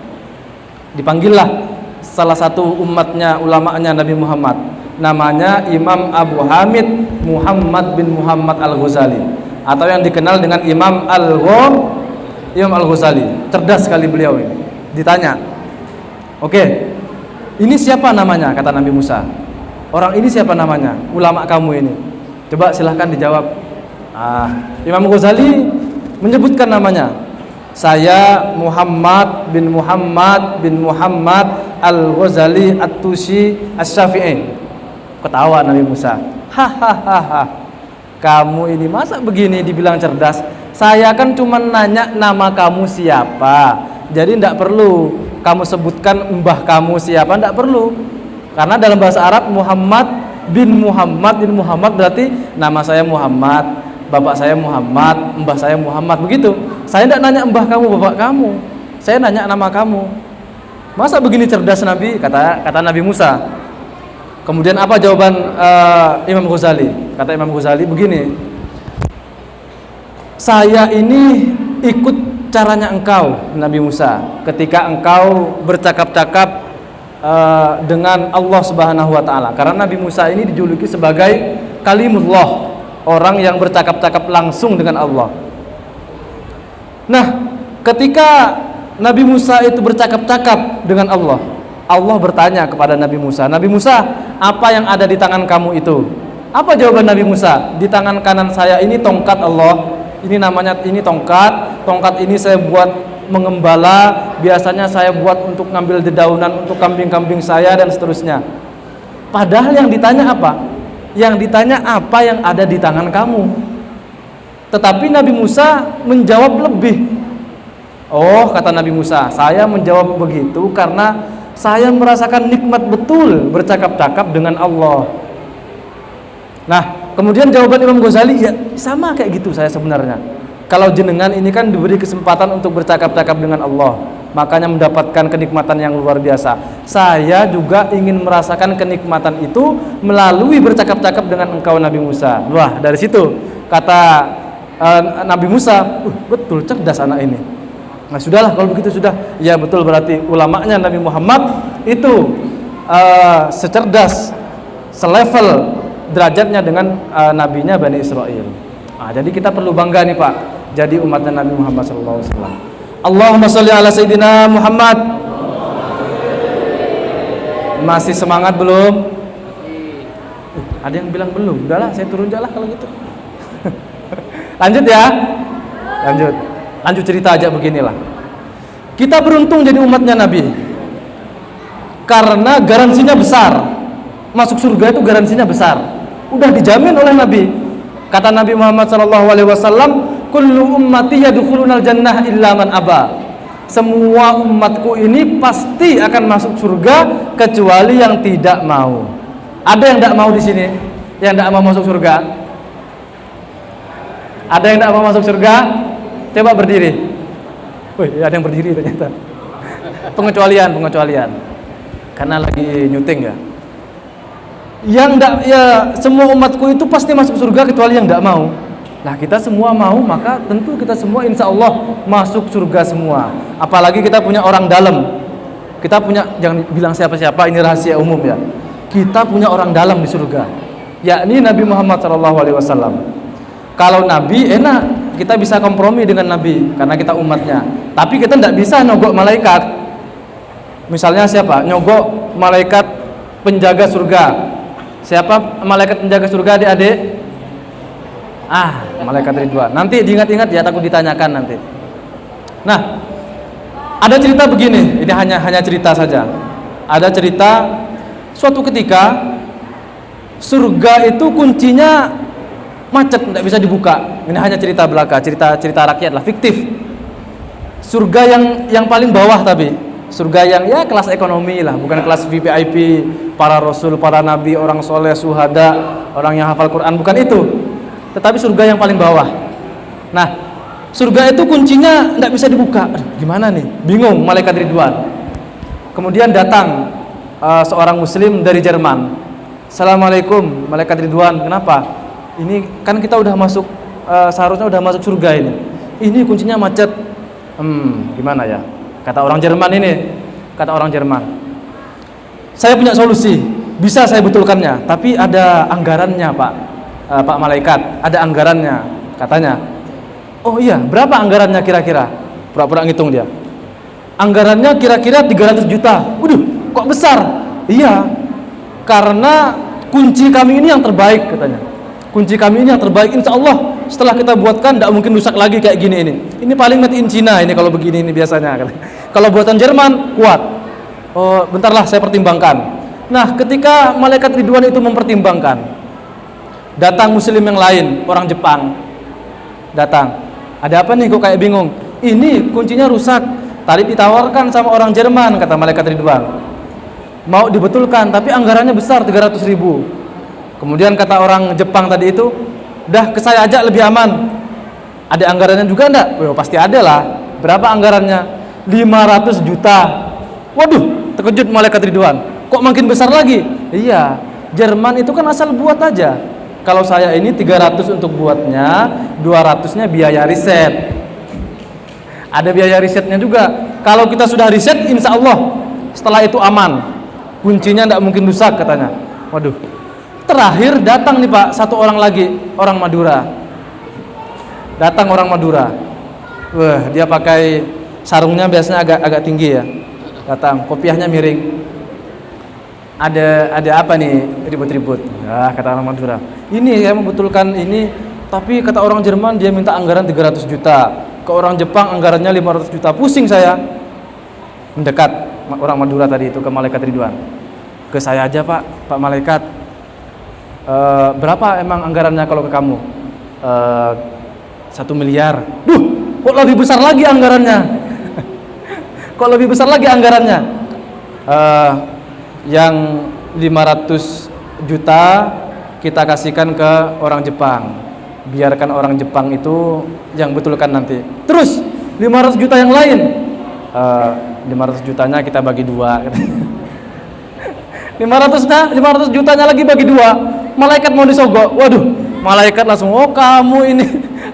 Dipanggillah salah satu umatnya, ulamanya Nabi Muhammad, namanya Imam Abu Hamid Muhammad bin Muhammad Al-Ghazali, atau yang dikenal dengan Imam Al-Ghazali. Cerdas sekali beliau ini. Ditanya, oke, ini siapa namanya? Kata Nabi Musa, orang ini siapa namanya? Ulama kamu ini. Coba silahkan dijawab. Imam Ghazali menyebutkan namanya. Saya Muhammad bin Muhammad Al-Ghazali At-Tusi Asy-Syafi'i. Ketawa Nabi Musa. Hahaha. Kamu ini masa begini dibilang cerdas? Saya kan cuma nanya nama kamu siapa. Jadi tidak perlu kamu sebutkan mbah kamu siapa, tidak perlu. Karena dalam bahasa Arab Muhammad bin Muhammad berarti nama saya Muhammad, bapak saya Muhammad, mbah saya Muhammad, begitu. Saya tidak nanya mbah kamu, bapak kamu, saya nanya nama kamu. Masa begini cerdas Nabi? Kata Nabi Musa. Kemudian apa jawaban Imam Ghazali? Kata Imam Ghazali begini, saya ini ikut caranya engkau Nabi Musa ketika engkau bercakap-cakap dengan Allah Subhanahu wa taala. Karena Nabi Musa ini dijuluki sebagai kalimullah, orang yang bercakap-cakap langsung dengan Allah. Nah, ketika Nabi Musa itu bercakap-cakap dengan Allah, Allah bertanya kepada Nabi Musa, Nabi Musa, apa yang ada di tangan kamu itu? Apa jawaban Nabi Musa? Di tangan kanan saya ini tongkat Allah. Ini namanya tongkat. Tongkat ini saya buat mengembala, biasanya saya buat untuk ngambil dedaunan untuk kambing-kambing saya dan seterusnya. Padahal yang ditanya apa? Yang ditanya apa yang ada di tangan kamu. Tetapi Nabi Musa menjawab lebih. Oh, kata Nabi Musa, saya menjawab begitu karena saya merasakan nikmat betul bercakap-cakap dengan Allah. Nah, kemudian jawaban Imam Ghazali, ya sama kayak gitu saya sebenarnya. Kalau jenengan ini kan diberi kesempatan untuk bercakap-cakap dengan Allah, makanya mendapatkan kenikmatan yang luar biasa. Saya juga ingin merasakan kenikmatan itu melalui bercakap-cakap dengan engkau Nabi Musa. Wah, dari situ kata Nabi Musa, betul cerdas anak ini. Nah, sudahlah kalau begitu sudah. Ya betul, berarti ulamanya Nabi Muhammad itu secerdas, selevel derajatnya dengan nabinya Bani Israel. Jadi kita perlu bangga nih Pak. jadi umatnya Nabi Muhammad SAW. Allahumma sholli ala Sayyidina Muhammad. Masih semangat belum? Ada yang bilang belum. Udahlah, saya turun aja lah kalau gitu. Lanjut ya. Lanjut cerita aja beginilah. Kita beruntung jadi umatnya Nabi karena garansinya besar. Masuk surga itu garansinya besar. Udah dijamin oleh Nabi. Kata Nabi Muhammad SAW, kullu ummati yadkhulunal jannah illa man aba. Semua umatku ini pasti akan masuk surga kecuali yang tidak mau. Ada yang tidak mau di sini? Yang tidak mau masuk surga? Ada yang tidak mau masuk surga? Coba berdiri. Wih, ada yang berdiri ternyata. Pengecualian. Karena lagi nyuting ya. Yang tidak, ya semua umatku itu pasti masuk surga kecuali yang tidak mau. Nah, kita semua mau, maka tentu kita semua insya Allah masuk surga semua. Apalagi kita punya orang dalam. Kita punya, jangan bilang siapa-siapa, ini rahasia umum ya. Kita punya orang dalam di surga, yakni Nabi Muhammad SAW. Kalau Nabi enak, kita bisa kompromi dengan Nabi karena kita umatnya. Tapi kita tidak bisa nyogok malaikat. Misalnya siapa? Nyogok malaikat penjaga surga. Siapa malaikat penjaga surga, adik-adik? Malaikat Ridwan. Nanti diingat-ingat ya, takut ditanyakan nanti. Nah, ada cerita begini. Ini hanya cerita saja. Ada cerita suatu ketika surga itu kuncinya macet, tidak bisa dibuka. Ini hanya cerita belaka, cerita rakyat lah, fiktif. Surga yang paling bawah, tapi surga yang ya kelas ekonomi lah, bukan kelas VIP, para rasul, para nabi, orang soleh, suhada, orang yang hafal Quran, bukan itu. Tetapi surga yang paling bawah. Nah, surga itu kuncinya tidak bisa dibuka. Gimana nih? Bingung malaikat Ridwan. Kemudian datang seorang muslim dari Jerman. Assalamualaikum malaikat Ridwan, kenapa? Ini kan kita udah masuk, seharusnya udah masuk surga ini. Ini kuncinya macet. Gimana ya? Kata orang Jerman ini. Kata orang Jerman, saya punya solusi. Bisa saya betulkannya, tapi ada anggarannya, Pak malaikat, ada anggarannya, katanya. Oh iya, berapa anggarannya kira-kira? Pura-pura ngitung dia. Anggarannya kira-kira 300 juta. Waduh, kok besar? Iya, karena kunci kami ini yang terbaik, katanya. Kunci kami ini yang terbaik, insya Allah setelah kita buatkan tidak mungkin rusak lagi kayak gini ini. Ini paling made in China ini kalau begini ini biasanya. Kalau buatan Jerman kuat. Oh, bentarlah saya pertimbangkan. Nah, ketika malaikat Ridwan itu mempertimbangkan, datang muslim yang lain, orang Jepang. Datang. Ada apa nih kok kayak bingung? Ini kuncinya rusak. Tadi ditawarkan sama orang Jerman, kata malaikat Ridwan. Mau dibetulkan, tapi anggarannya besar, 300 ribu. Kemudian kata orang Jepang tadi itu, dah ke saya aja lebih aman. Ada anggarannya juga enggak? Oh, pasti ada lah. Berapa anggarannya? 500 juta. Waduh, terkejut malaikat Ridwan. Kok makin besar lagi? Iya, Jerman itu kan asal buat aja. Kalau saya ini 300 untuk buatnya, 200-nya biaya riset. Ada biaya risetnya juga. Kalau kita sudah riset, insya Allah setelah itu aman. Kuncinya tidak mungkin rusak, katanya. Waduh. Terakhir datang nih Pak, satu orang lagi, orang Madura. Datang orang Madura. Wah, dia pakai sarungnya biasanya agak tinggi ya. Datang, kopiahnya miring. Ada apa nih ribut-ribut? Ya, kata orang Madura. Ini saya membetulkan ini, tapi kata orang Jerman dia minta anggaran 300 juta. Ke orang Jepang anggarannya 500 juta. Pusing saya. Mendekat orang Madura tadi itu ke malaikat Ridwan. Ke saya aja Pak malaikat. Berapa emang anggarannya kalau ke kamu? 1 miliar. Duh, kok lebih besar lagi anggarannya? Kok lebih besar lagi anggarannya? Yang 500 juta kita kasihkan ke orang Jepang. Biarkan orang Jepang itu yang betulkan nanti. Terus 500 juta yang lain, 500 jutanya kita bagi 2. 500 jutanya lagi bagi 2. Malaikat mau disogok. Waduh, malaikat langsung, oh kamu ini.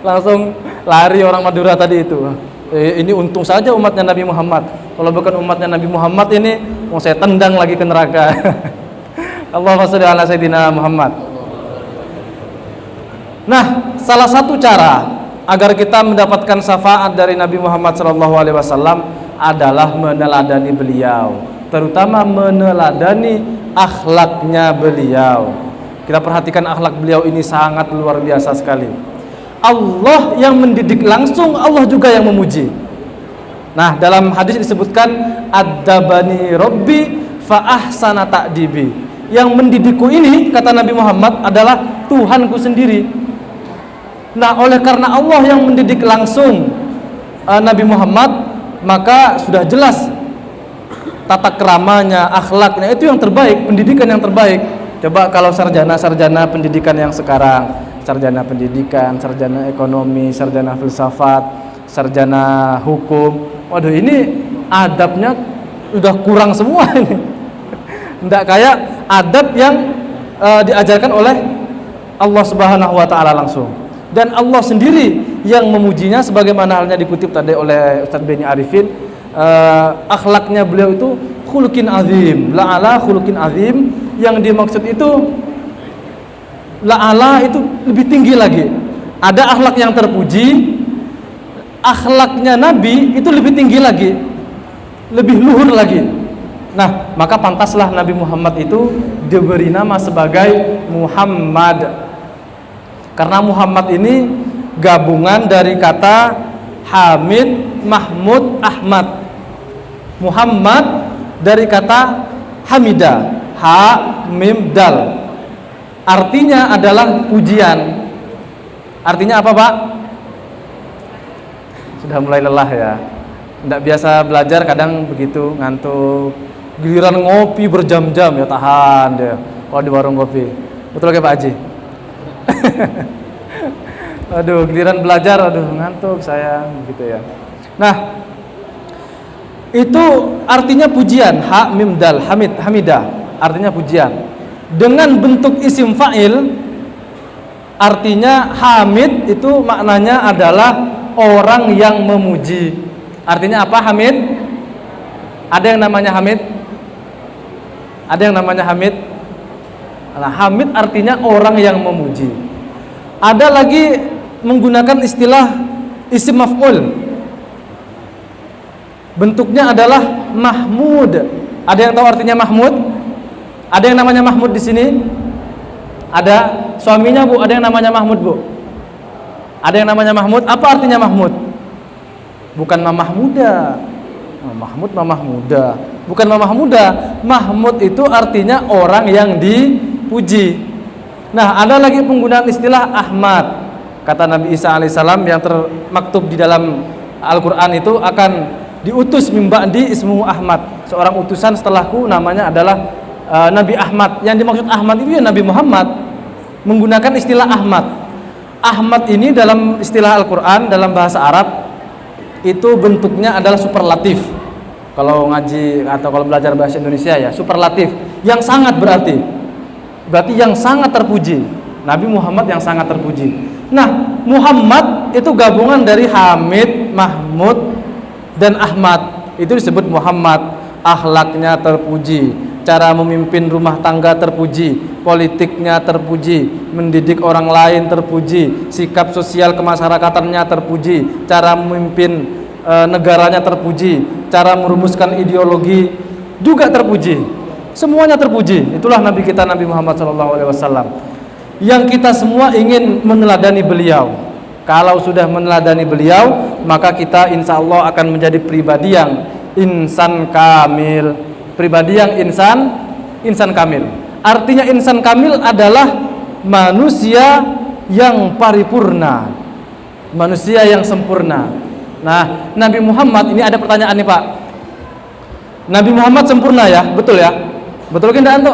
Langsung lari orang Madura tadi itu. Ini untung saja umatnya Nabi Muhammad. Kalau bukan umatnya Nabi Muhammad ini, mau saya tendang lagi ke neraka. Allahumma sholli ala Sayyidina Muhammad. Nah, salah satu cara agar kita mendapatkan syafaat dari Nabi Muhammad SAW adalah meneladani beliau, terutama meneladani akhlaknya beliau. Kita perhatikan akhlak beliau ini sangat luar biasa sekali. Allah yang mendidik langsung, Allah juga yang memuji. Nah, dalam hadis disebutkan Adzabani Rabbi fa ahsana ta'dibi. Yang mendidikku ini, kata Nabi Muhammad, adalah Tuhanku sendiri. Nah, oleh karena Allah yang mendidik langsung Nabi Muhammad, maka sudah jelas tata keramanya, akhlaknya itu yang terbaik, pendidikan yang terbaik. Coba kalau sarjana-sarjana pendidikan yang sekarang, sarjana pendidikan, sarjana ekonomi, sarjana filsafat, sarjana hukum, waduh ini adabnya udah kurang semua ini. Tidak kayak adab yang diajarkan oleh Allah Subhanahu wa taala langsung. Dan Allah sendiri yang memujinya, sebagaimana halnya dikutip tadi oleh Ustaz Beni Arifin, akhlaknya beliau itu khuluqin azim, la'ala khuluqin azim. Yang dimaksud itu la'ala itu lebih tinggi lagi. Ada akhlak yang terpuji, akhlaknya Nabi itu lebih tinggi lagi, lebih luhur lagi. Nah, maka pantaslah Nabi Muhammad itu diberi nama sebagai Muhammad. Karena Muhammad ini gabungan dari kata Hamid, Mahmud, Ahmad. Muhammad dari kata Hamidah, Ha, Mim, Dal. Artinya adalah pujian. Artinya apa, Pak? Sudah mulai lelah ya. Tidak biasa belajar, kadang begitu, ngantuk. Giliran ngopi berjam-jam ya tahan dia kalau di warung kopi. Betul ke Pak Haji? Aduh, giliran belajar, aduh ngantuk saya, gitu ya. Nah, itu artinya pujian, ha mim dal, hamid, hamidah, artinya pujian. Dengan bentuk isim fa'il, artinya hamid itu maknanya adalah orang yang memuji. Artinya apa Hamid? Ada yang namanya Hamid? Ada yang namanya Hamid? Nah, Hamid artinya orang yang memuji. Ada lagi menggunakan istilah isim maf'ul. Bentuknya adalah Mahmud. Ada yang tahu artinya Mahmud? Ada yang namanya Mahmud di sini? Ada suaminya, Bu? Ada yang namanya Mahmud, Bu? Ada yang namanya Mahmud? Apa artinya Mahmud? Bukan mamah muda. Mahmud mamah muda. Bukan mamah muda. Mahmud itu artinya orang yang dipuji. Nah, ada lagi penggunaan istilah Ahmad. Kata Nabi Isa alaihissalam yang termaktub di dalam Al-Quran itu akan diutus min ba'di ismuhu Ahmad. Seorang utusan setelahku namanya adalah Nabi Ahmad. Yang dimaksud Ahmad itu ya Nabi Muhammad. Menggunakan istilah Ahmad. Ahmad ini dalam istilah Al-Quran, dalam bahasa Arab, itu bentuknya adalah superlatif. Kalau ngaji atau kalau belajar bahasa Indonesia ya, superlatif yang sangat berarti yang sangat terpuji. Nabi Muhammad yang sangat terpuji. Nah, Muhammad itu gabungan dari Hamid, Mahmud, dan Ahmad. Itu disebut Muhammad. Akhlaknya terpuji, cara memimpin rumah tangga terpuji, politiknya terpuji, mendidik orang lain terpuji, sikap sosial kemasyarakatannya terpuji, cara memimpin negaranya terpuji, cara merumuskan ideologi juga terpuji. Semuanya terpuji. Itulah Nabi kita, Nabi Muhammad SAW. Yang kita semua ingin meneladani beliau. Kalau sudah meneladani beliau, maka kita insya Allah akan menjadi pribadi yang insan kamil. Pribadi yang insan kamil. Artinya insan kamil adalah manusia yang paripurna, manusia yang sempurna. Nah, Nabi Muhammad ini ada pertanyaan nih, Pak. Nabi Muhammad sempurna ya, betul ya? Betul kan enggak, Anto?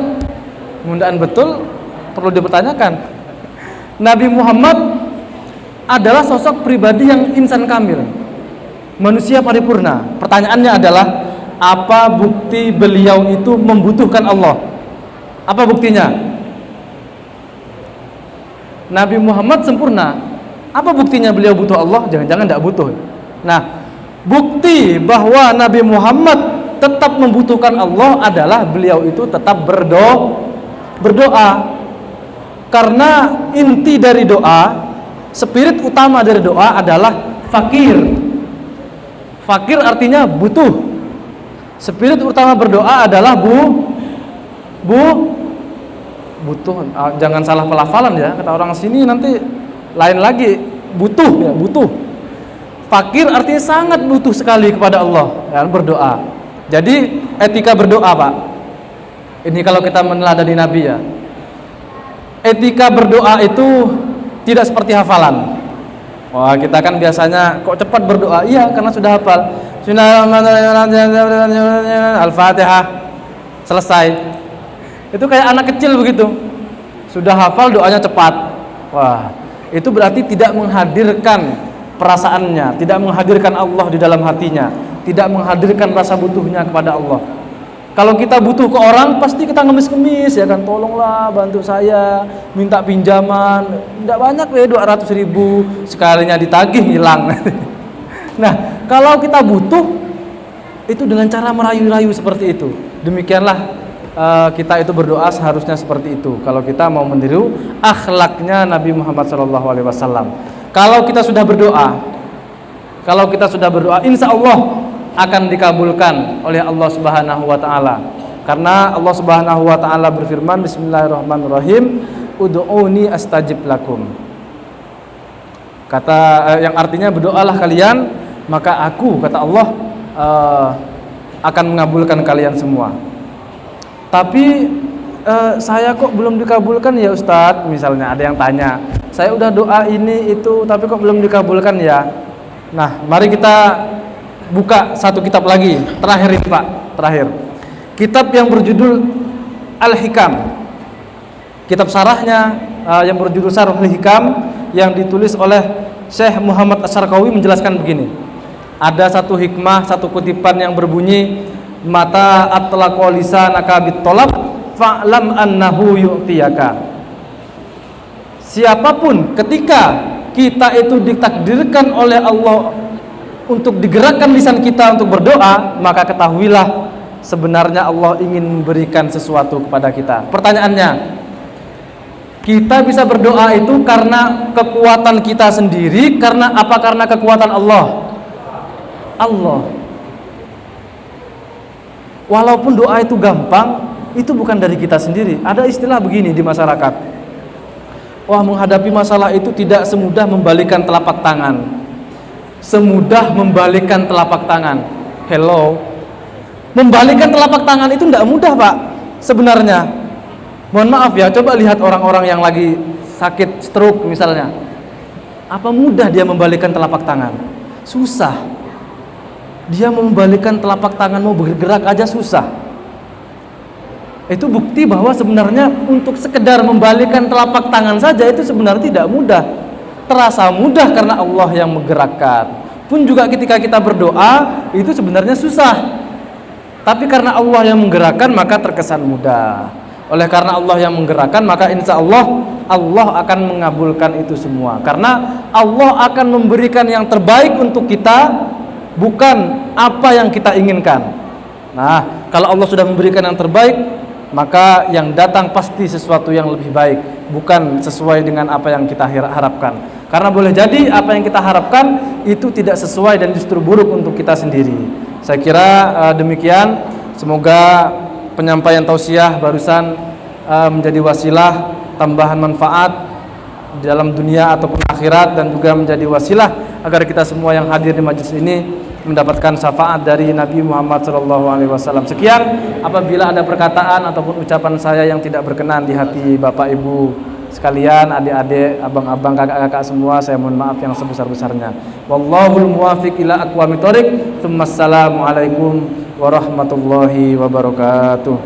Mundaan betul perlu dipertanyakan. Nabi Muhammad adalah sosok pribadi yang insan kamil, manusia paripurna. Pertanyaannya adalah, apa bukti beliau itu membutuhkan Allah? Apa buktinya? Nabi Muhammad sempurna. Apa buktinya beliau butuh Allah? Jangan-jangan tidak butuh. Nah, bukti bahwa Nabi Muhammad tetap membutuhkan Allah adalah beliau itu tetap berdoa. Karena inti dari doa Spirit utama dari doa adalah fakir. Fakir artinya butuh. Spirit utama berdoa adalah butuh. Jangan salah pelafalan ya, kata orang sini nanti lain lagi. Butuh ya, butuh. Fakir artinya sangat butuh sekali kepada Allah ya, berdoa. Jadi etika berdoa, Pak. Ini kalau kita meneladani Nabi ya. Etika berdoa itu tidak seperti hafalan. Wah, kita kan biasanya kok cepat berdoa. Iya, karena sudah hafal. Al-Fatihah. Selesai. Itu kayak anak kecil begitu. Sudah hafal, doanya cepat. Wah, itu berarti tidak menghadirkan perasaannya, tidak menghadirkan Allah di dalam hatinya, tidak menghadirkan rasa butuhnya kepada Allah. Kalau kita butuh ke orang, pasti kita ngemis-ngemis ya kan, tolonglah bantu saya, minta pinjaman, tidak banyak ya 200.000, sekalinya ditagih hilang. Nah, kalau kita butuh itu dengan cara merayu-rayu seperti itu. Demikianlah kita itu berdoa seharusnya seperti itu. Kalau kita mau meniru akhlaknya Nabi Muhammad SAW. Kalau kita sudah berdoa, insya Allah akan dikabulkan oleh Allah Subhanahu wa taala. Karena Allah Subhanahu wa taala berfirman, Bismillahirrahmanirrahim, ud'uni astajib lakum. Kata yang artinya berdoalah kalian, maka aku, kata Allah, akan mengabulkan kalian semua. Tapi saya kok belum dikabulkan ya Ustadz, misalnya ada yang tanya, saya udah doa ini itu tapi kok belum dikabulkan ya. Nah, mari kita buka satu kitab lagi, terakhir ini Pak, terakhir. Kitab yang berjudul Al-Hikam. Kitab sarahnya yang berjudul Sarhul Hikam yang ditulis oleh Syekh Muhammad Asy-Syarqawi menjelaskan begini. Ada satu hikmah, satu kutipan yang berbunyi, mata atlaqa lisanaka bit-talab fa'lam annahu yu'tiyaka. Siapapun ketika kita itu ditakdirkan oleh Allah untuk digerakkan lisan kita untuk berdoa, maka ketahuilah sebenarnya Allah ingin memberikan sesuatu kepada kita. Pertanyaannya, kita bisa berdoa itu karena kekuatan kita sendiri, karena apa? Karena kekuatan Allah. Walaupun doa itu gampang, itu bukan dari kita sendiri. Ada istilah begini di masyarakat. Wah, menghadapi masalah itu tidak semudah membalikan telapak tangan. Semudah membalikan telapak tangan. Hello. Membalikan telapak tangan itu tidak mudah, Pak. Sebenarnya. Mohon maaf ya, coba lihat orang-orang yang lagi sakit stroke misalnya. Apa mudah dia membalikan telapak tangan? Susah. Dia membalikan telapak tangan, mau bergerak aja susah. Itu bukti bahwa sebenarnya untuk sekedar membalikan telapak tangan saja itu sebenarnya tidak mudah. Terasa mudah karena Allah yang menggerakkan. Pun juga ketika kita berdoa itu sebenarnya susah. Tapi karena Allah yang menggerakkan maka terkesan mudah. Oleh karena Allah yang menggerakkan maka insya Allah Allah akan mengabulkan itu semua. Karena Allah akan memberikan yang terbaik untuk kita, bukan apa yang kita inginkan. Nah, kalau Allah sudah memberikan yang terbaik, maka yang datang pasti sesuatu yang lebih baik, bukan sesuai dengan apa yang kita harapkan. Karena boleh jadi apa yang kita harapkan itu tidak sesuai dan justru buruk untuk kita sendiri. Saya kira demikian. Semoga penyampaian tausiah barusan menjadi wasilah tambahan manfaat di dalam dunia ataupun akhirat, dan juga menjadi wasilah agar kita semua yang hadir di majelis ini mendapatkan syafaat dari Nabi Muhammad SAW. Sekian, apabila ada perkataan ataupun ucapan saya yang tidak berkenan di hati Bapak Ibu sekalian, adik-adik, abang-abang, kakak-kakak semua, saya mohon maaf yang sebesar-besarnya. Wallahul muwafiq ila aqwamit thoriq. Assalamualaikum warahmatullahi wabarakatuh.